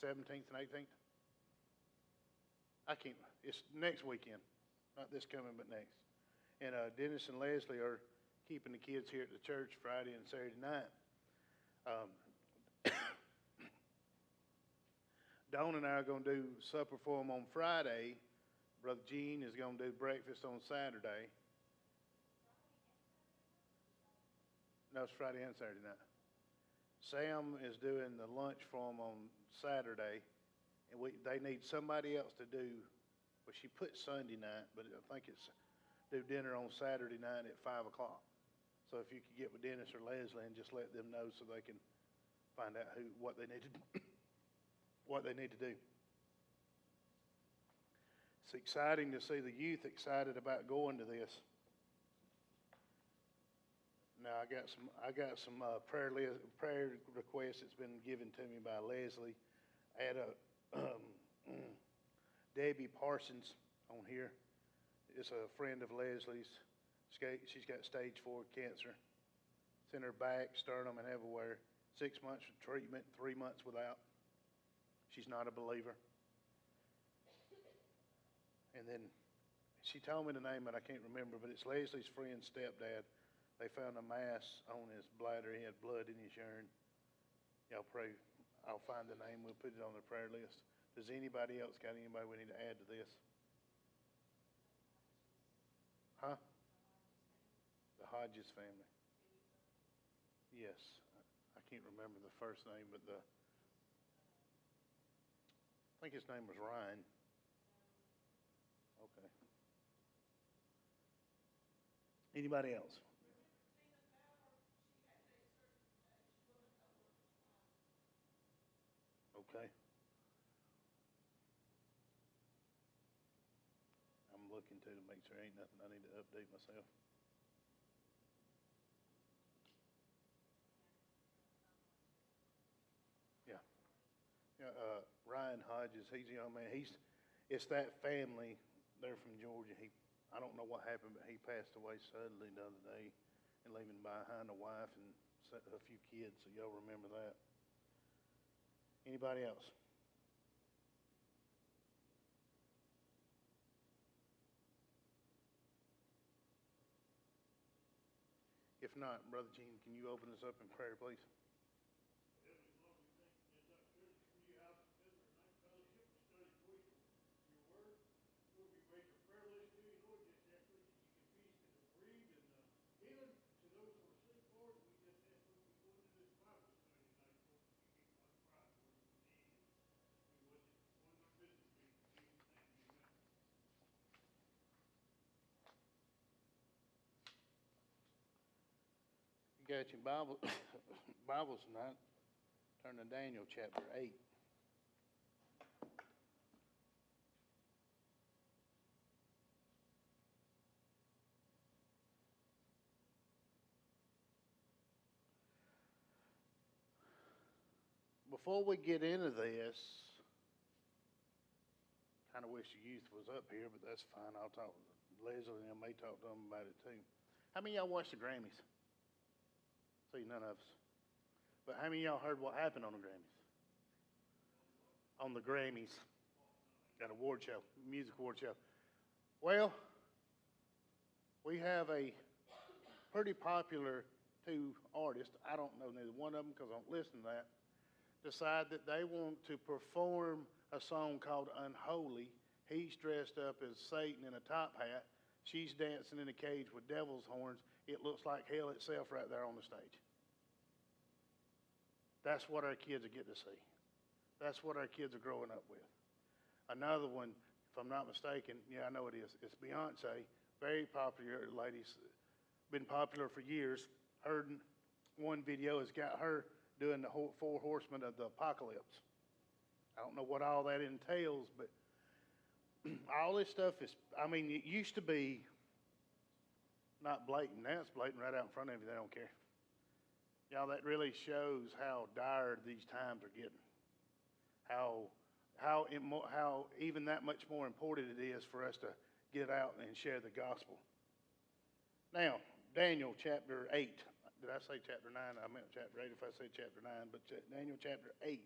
17th and 18th? I can't, it's next weekend, not this coming, but next. And Dennis and Leslie are keeping the kids here at the church Friday and Saturday night. Dawn and I are going to do supper for them on Friday. Brother Gene is going to do breakfast on Saturday. No, it's Friday and Saturday night. Sam is doing the lunch for them on Saturday, and they need somebody else to do, well, she put Sunday night, but I think it's do dinner on Saturday night at 5 o'clock. So if you could get with Dennis or Leslie and just let them know so they can find out what they need to do. What they need to do. It's exciting to see the youth excited about going to this. Now I got some prayer requests that's been given to me by Leslie. I had Debbie Parsons on here. It's a friend of Leslie's. She's got stage 4 cancer. It's in her back, sternum, and everywhere. 6 months of treatment, 3 months without. She's not a believer. And then she told me the name, but I can't remember, but it's Leslie's friend's stepdad. They found a mass on his bladder. He had blood in his urine. Y'all pray. I'll find the name. We'll put it on the prayer list. Does anybody else got anybody we need to add to this? Huh? The Hodges family. Yes. I can't remember the first name, but I think his name was Ryan. Okay. Anybody else? Okay. I'm looking to make sure ain't nothing I need to update myself. Yeah. Yeah. Ryan Hodges, he's a young man. It's that family. They're from Georgia. I don't know what happened, but he passed away suddenly the other day, and leaving behind a wife and a few kids. So y'all remember that. Anybody else? If not, Brother Gene, can you open us up in prayer, please? You got your Bibles tonight. Turn to Daniel chapter 8. Before we get into this, kind of wish the youth was up here, but that's fine. I'll talk. Leslie and them may talk to them about it too. How many of y'all watched the Grammys? See, none of us. But how many of y'all heard what happened on the Grammys? On the Grammys. Got an award show, music award show. Well, we have a pretty popular two artists. I don't know neither one of them because I don't listen to that. Decide that they want to perform a song called Unholy. He's dressed up as Satan in a top hat. She's dancing in a cage with devil's horns. It looks like hell itself right there on the stage. That's what our kids are getting to see. That's what our kids are growing up with. Another one, if I'm not mistaken, yeah, I know it is. It's Beyonce, very popular ladies, been popular for years. Heard one video has got her doing the 4 horsemen of the apocalypse. I don't know what all that entails, but all this stuff is, I mean, it used to be not blatant. Now it's blatant right out in front of you. They don't care. Y'all, that really shows how dire these times are getting. How even that much more important it is for us to get out and share the gospel. Now, Daniel chapter 8. Did I say chapter 9? I meant chapter 8 if I said chapter 9, but Daniel chapter 8.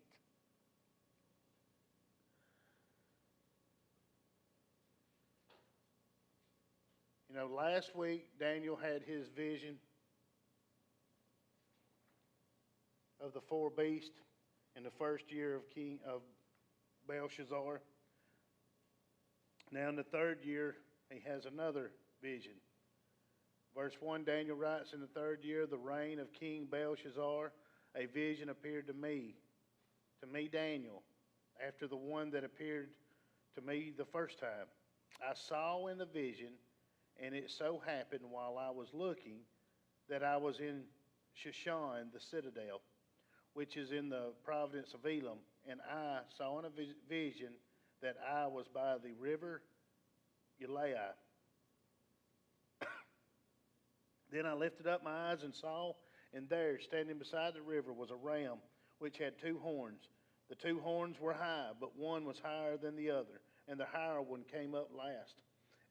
You know, last week Daniel had his vision of the four beasts in the first year of King of Belshazzar. Now in the third year, he has another vision. Verse 1, Daniel writes, in the third year of the reign of King Belshazzar, a vision appeared to me Daniel, after the one that appeared to me the first time. I saw in the vision, and it so happened while I was looking that I was in Shushan, the citadel, which is in the province of Elam, and I saw in a vision that I was by the river Ulai. Then I lifted up my eyes and saw, and there, standing beside the river, was a ram which had two horns. The two horns were high, but one was higher than the other, and the higher one came up last.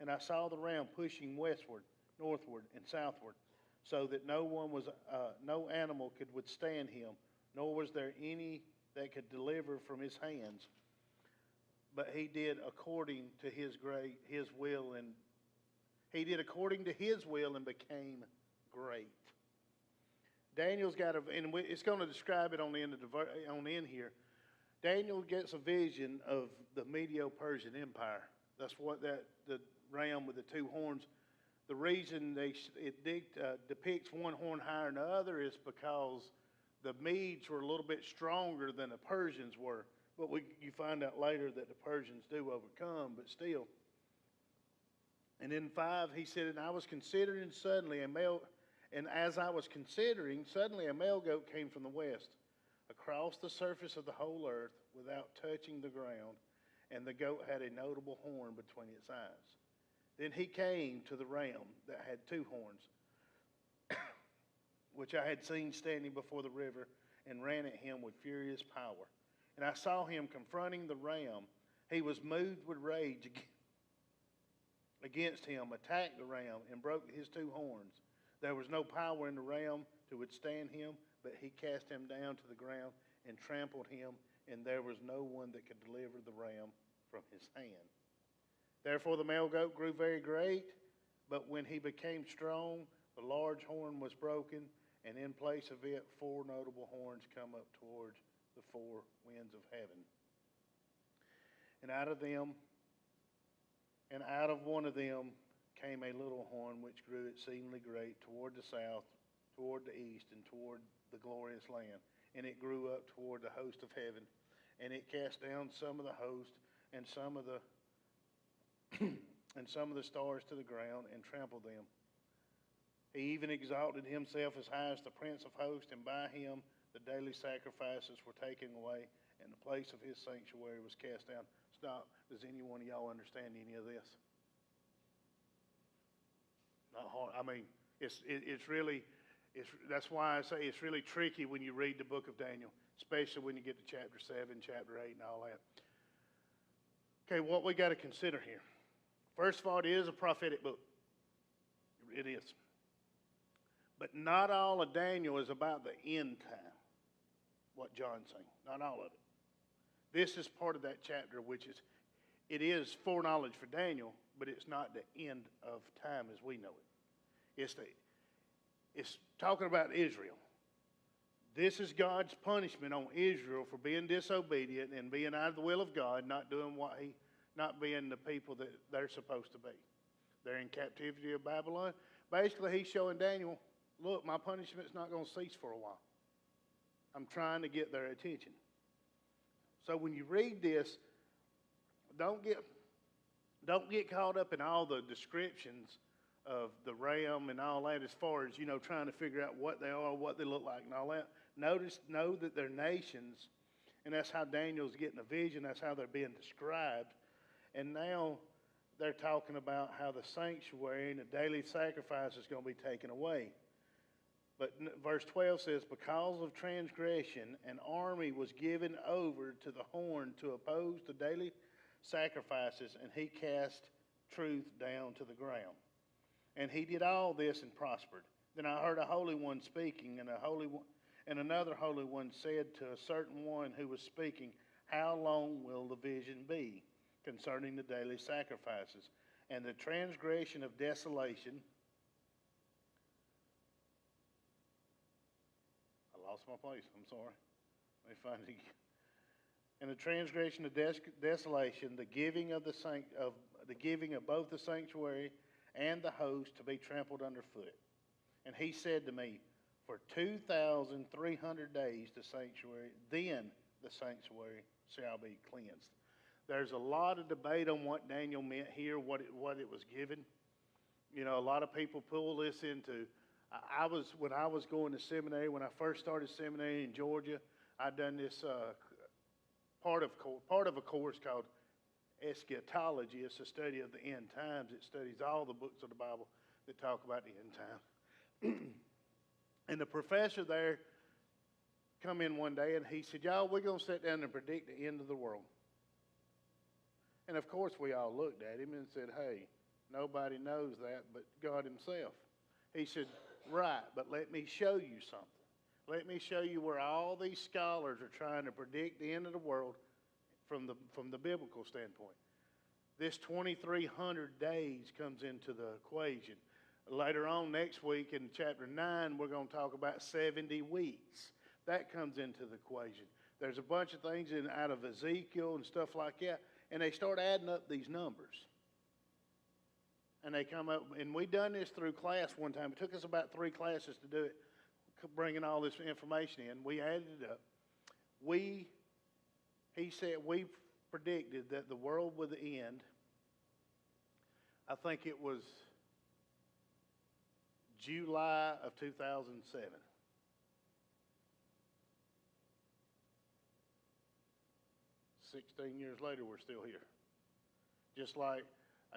And I saw the ram pushing westward, northward, and southward, so that no animal could withstand him, nor was there any that could deliver from his hands. But he did according to his will, and became great. Daniel's got and it's going to describe it on the end here. Daniel gets a vision of the Medo-Persian Empire. That's what the ram with the two horns. The reason it depicts one horn higher than the other is because the Medes were a little bit stronger than the Persians were. But you find out later that the Persians do overcome, but still. And in 5, he said, and as I was considering, suddenly a male goat came from the west, across the surface of the whole earth, without touching the ground, and the goat had a notable horn between its eyes. Then he came to the ram that had two horns, which I had seen standing before the river, and ran at him with furious power. And I saw him confronting the ram. He was moved with rage against him, attacked the ram, and broke his two horns. There was no power in the ram to withstand him, but he cast him down to the ground and trampled him, and there was no one that could deliver the ram from his hand. Therefore the male goat grew very great, but when he became strong, the large horn was broken, and in place of it, 4 notable horns come up towards the 4 winds of heaven. And out of one of them came a little horn which grew exceedingly great toward the south, toward the east, and toward the glorious land. And it grew up toward the host of heaven, and it cast down some of the host and some of the stars to the ground and trampled them. He even exalted himself as high as the prince of hosts, and by him the daily sacrifices were taken away, and the place of his sanctuary was cast down. Stop. Does any one of y'all understand any of this? Not hard. I mean, that's why I say it's really tricky when you read the book of Daniel, especially when you get to chapter 7, chapter 8, and all that. Okay, what we got to consider here. First of all, it is a prophetic book. It is. But not all of Daniel is about the end time, what John's saying. Not all of it. This is part of that chapter, it is foreknowledge for Daniel, but it's not the end of time as we know it. It's talking about Israel. This is God's punishment on Israel for being disobedient and being out of the will of God, not being the people that they're supposed to be. They're in captivity of Babylon. Basically, he's showing Daniel, look, my punishment's not going to cease for a while. I'm trying to get their attention. So when you read this, don't get caught up in all the descriptions of the ram and all that as far as, trying to figure out what they are, what they look like and all that. Know that they're nations, and that's how Daniel's getting a vision. That's how they're being described. And now they're talking about how the sanctuary and the daily sacrifice is going to be taken away. But verse 12 says, because of transgression, an army was given over to the horn to oppose the daily sacrifices, and he cast truth down to the ground. And he did all this and prospered. Then I heard a holy one speaking, and another holy one said to a certain one who was speaking, how long will the vision be concerning the daily sacrifices? and the transgression of desolation. I lost my place. I'm sorry. Let me find it again. And the transgression of desolation, the giving of the giving of both the sanctuary and the host to be trampled underfoot. And he said to me, for 2,300 days the sanctuary, then the sanctuary shall be cleansed. There's a lot of debate on what Daniel meant here, what it was given. You know, a lot of people pull this into. When I was going to seminary, when I first started seminary in Georgia, I'd done this part of a course called eschatology. It's a study of the end times. It studies all the books of the Bible that talk about the end times. And the professor there come in one day and he said, y'all, we're going to sit down and predict the end of the world. And of course we all looked at him and said, hey, nobody knows that but God himself. He said, right, but let me show you something. Let me show you where all these scholars are trying to predict the end of the world from the biblical standpoint. This 2,300 days comes into the equation. Later on next week in chapter 9, we're going to talk about 70 weeks. That comes into the equation. There's a bunch of things out of Ezekiel and stuff like that, and they start adding up these numbers. And they come up, and we done this through class one time. It took us about 3 classes to do it, bringing all this information in. We added it up. He said we predicted that the world would end. I think it was July of 2007. "16 years later, we're still here. Just like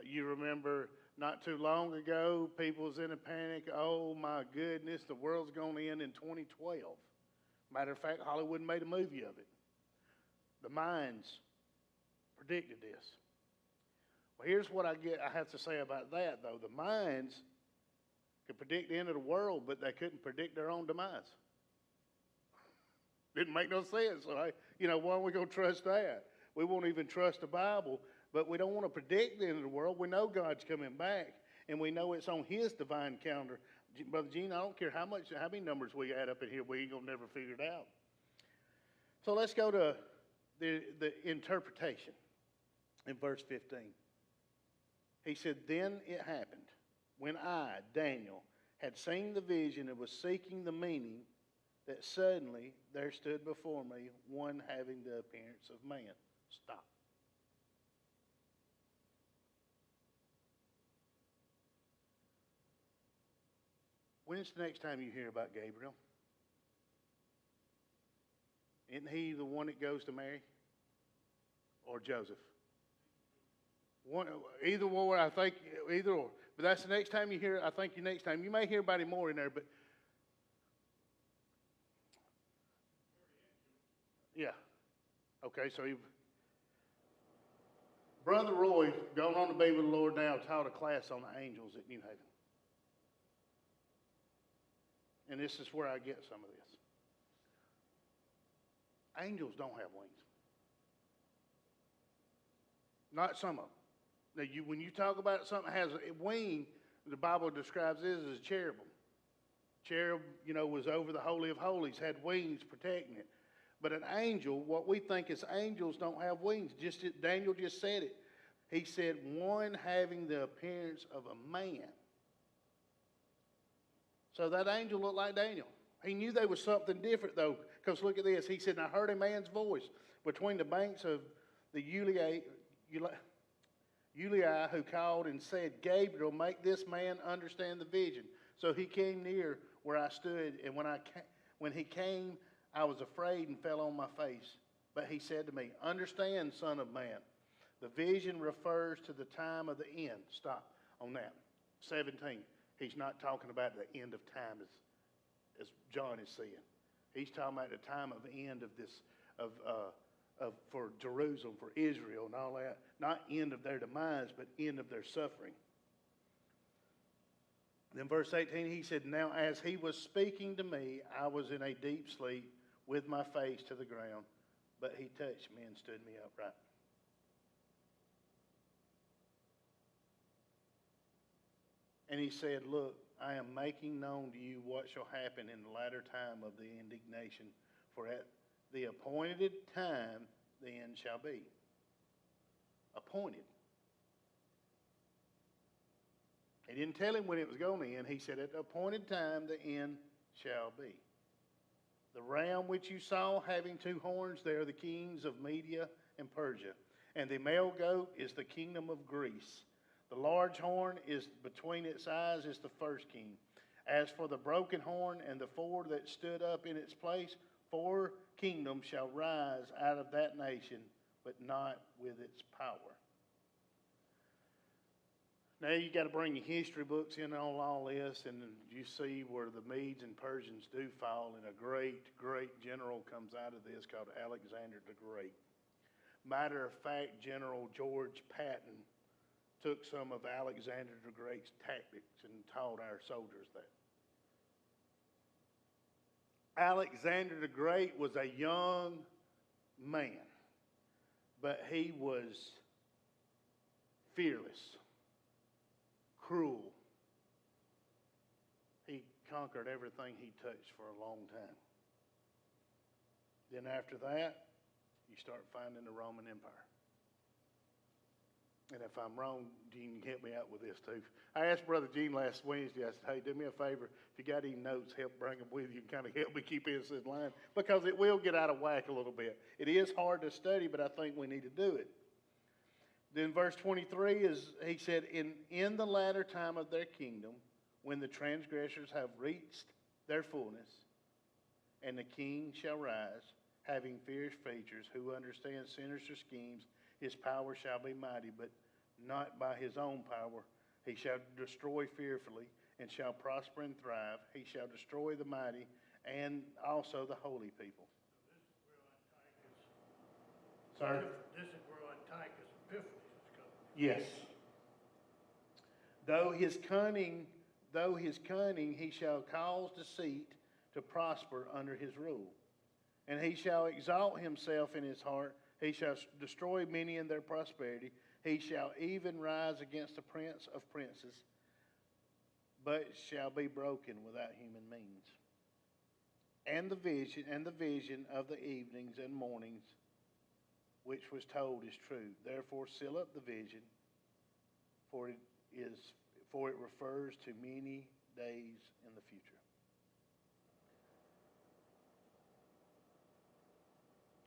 you remember not too long ago, people was in a panic. Oh my goodness, the world's going to end in 2012. Matter of fact, Hollywood made a movie of it. The Mayans predicted this. Well, here's what I have to say about that, though. The Mayans could predict the end of the world, but they couldn't predict their own demise. Didn't make no sense. So why are we going to trust that? We won't even trust the Bible, but we don't want to predict the end of the world. We know God's coming back, and we know it's on His divine calendar. Brother Gene, I don't care how many numbers we add up in here, we ain't going to never figure it out. So let's go to the interpretation in verse 15. He said, then it happened, when I, Daniel, had seen the vision and was seeking the meaning, that suddenly there stood before me one having the appearance of man. Stop. When's the next time you hear about Gabriel? Isn't he the one that goes to Mary? Or Joseph? Either or, I think, either or. But that's the next time you hear, I think next time. You may hear about him more in there, but yeah. Okay, so Brother Roy, going on to be with the Lord now, taught a class on the angels at New Haven. And this is where I get some of this. Angels don't have wings. Not some of them. Now, when you talk about something that has a wing, the Bible describes it as a cherubim. Cherub, was over the Holy of Holies, had wings protecting it. But an angel, what we think is angels don't have wings. Daniel just said it. He said, one having the appearance of a man. So that angel looked like Daniel. He knew there was something different, though, because look at this. He said, I heard a man's voice between the banks of the Ulai, who called and said, Gabriel, make this man understand the vision. So he came near where I stood, and when he came, I was afraid and fell on my face. But he said to me, understand, son of man. The vision refers to the time of the end. Stop on that. 17. He's not talking about the end of time as John is saying. He's talking about the time of the end of this, for Jerusalem, for Israel and all that. Not end of their demise, but end of their suffering. Then verse 18, he said, now as he was speaking to me, I was in a deep sleep with my face to the ground, but he touched me and stood me upright. And he said, look, I am making known to you what shall happen in the latter time of the indignation, for at the appointed time the end shall be. Appointed. He didn't tell him when it was going to end. He said, at the appointed time the end shall be. The ram which you saw having two horns, they are the kings of Media and Persia. And the male goat is the kingdom of Greece. The large horn is between its eyes is the first king. As for the broken horn and the four that stood up in its place, 4 kingdoms shall rise out of that nation, but not with its power. Now you got to bring your history books in on all this, and you see where the Medes and Persians do fall, and a great, great general comes out of this called Alexander the Great. Matter of fact, General George Patton took some of Alexander the Great's tactics and taught our soldiers that. Alexander the Great was a young man, but he was fearless, cruel. He conquered everything he touched for a long time. Then after that, you start finding the Roman Empire. And if I'm wrong, Gene, help me out with this too. I asked Brother Gene last Wednesday, I said, hey, do me a favor. If you got any notes, help bring them with you and kind of help me keep this in line, because it will get out of whack a little bit. It is hard to study, but I think we need to do it. Then verse 23 is, he said, in the latter time of their kingdom, when the transgressors have reached their fullness, and the king shall rise, having fierce features, who understands sinister schemes, his power shall be mighty, but not by his own power. He shall destroy fearfully, and shall prosper and thrive. He shall destroy the mighty, and also the holy people. Sir? This is where Antiochus Epiphanes is coming. Yes. Though his cunning, he shall cause deceit to prosper under his rule. And he shall exalt himself in his heart. He shall destroy many in their prosperity. He shall even rise against the prince of princes, but shall be broken without human means. And the vision of the evenings and mornings, which was told, is true. Therefore seal up the vision, for it refers to many days in the future.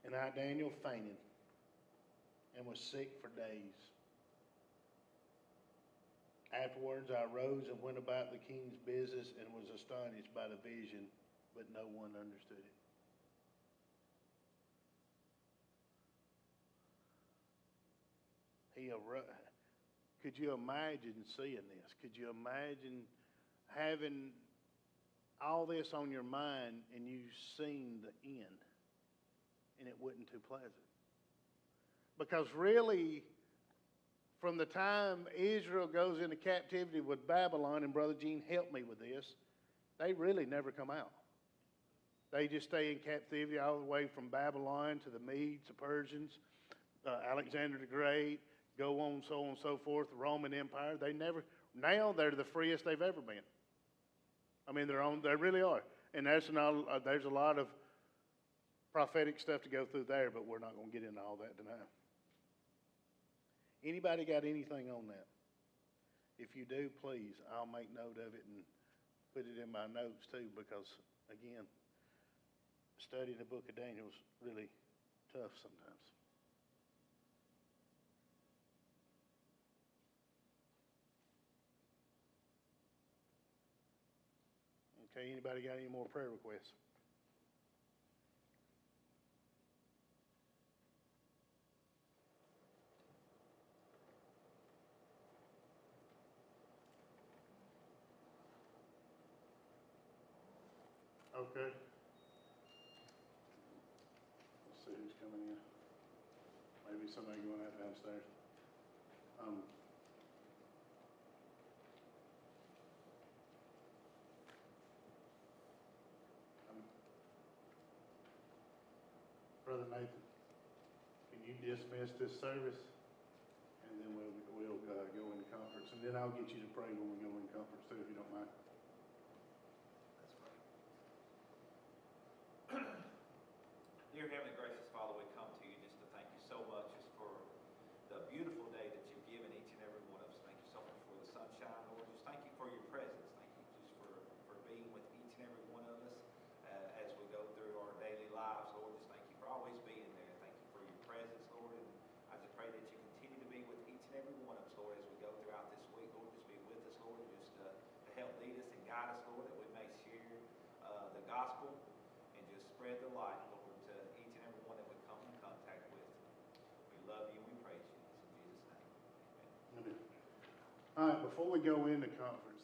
And I, Daniel, fainted and was sick for days. Afterwards I rose and went about the king's business and was astonished by the vision, but no one understood it. Could you imagine seeing this? Could you imagine having all this on your mind and you've seen the end? And it wasn't too pleasant. Because really, from the time Israel goes into captivity with Babylon, and Brother Gene helped me with this, they really never come out. They just stay in captivity all the way from Babylon to the Medes, the Persians, Alexander the Great, go on and so forth, the Roman Empire. Now they're the freest they've ever been. I mean, they really are. And there's a lot of prophetic stuff to go through there, but we're not going to get into all that tonight. Anybody got anything on that? If you do, please, I'll make note of it and put it in my notes too, because, again, studying the book of Daniel is really tough sometimes. Okay, anybody got any more prayer requests? Okay. Let's see who's coming in. Maybe somebody going out downstairs. Brother Nathan, can you dismiss this service? And then we'll we'll, go into conference, and then I'll get you to pray when we go into conference too, if you don't mind. That's right. Dear Heavenly Gracious Father, we come to you just to thank you so much just for the beautiful day that you've given each and every one of us. Thank you so much for the sunshine, Lord. Just thank you for your presence. Thank you just for being with each and every one of us as we go through our daily lives, Lord. Just thank you for always being there. Thank you for your presence, Lord. And I just pray that you continue to be with each and every one of us, Lord, as we go throughout this week, Lord. Just be with us, Lord, just to help lead us and guide us, Lord, that we may share the gospel and just spread the light, Lord, to each and every one that we come in contact with. We love you and we praise you. It's in Jesus' name. Amen. Amen. All right, before we go into conference,